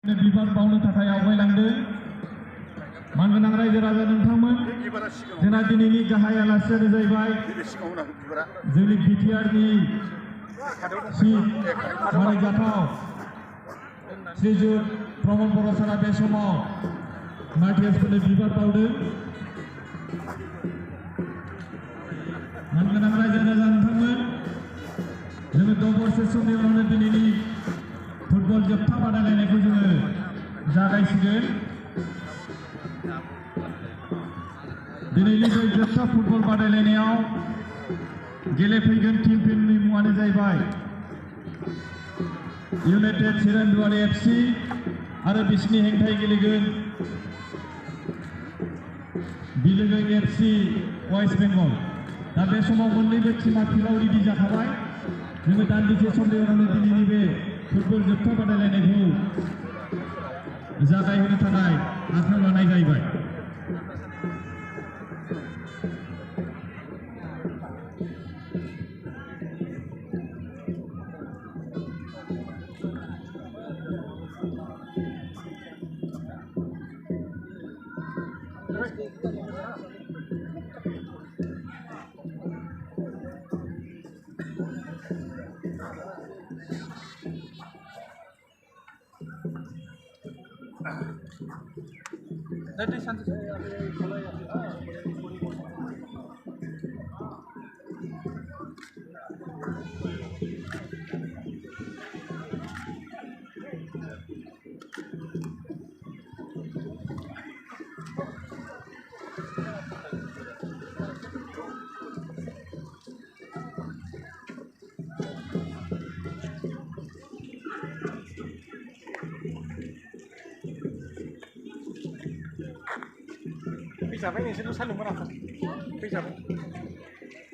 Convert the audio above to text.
बिबार बावनो थाखाय आवगायलांदों मानगोनां रायजो राजा नोंथांमोन जोंना दिनैनि गाहाय आलासियानो जाहैबाय जोंनि बिटिआरनि सावरायजाथाव श्रीजुत प्रमद बर' सारा बे समाव मार्टियार्सफोरनो बिबार बावदों। मानगोनां रायजो राजा नोंथांमोन जोङो 10 बोसोर समनि उनावनो दिनैनि फुटबल जोबथा बादायलायनायखौ जोङो जागायसिगोन। दिनैनि बे जोबथा फुटबल बादायलायनायाव गेलेफैगोन टीमफोरनि मुङानो जाहैबाय इउनाइटेड चिरांदुवारि एफसि आरो बिसिनि हेंथायै गेलेगोन बिलोगो एफसि वेस्ट बेंगल। दा बे समाव मोन्नैबो टीमा फिल्डआव रेडि जाखाबाय। जोङो दान्दिसे समनि उनावनो दिनैनि बे फुटबल जोबथा बादायलायनायखौ जागायहोनो थाखाय आखायाव लानाय जाहैबाय। Fíjate, ese no sale un brazo. Fíjate.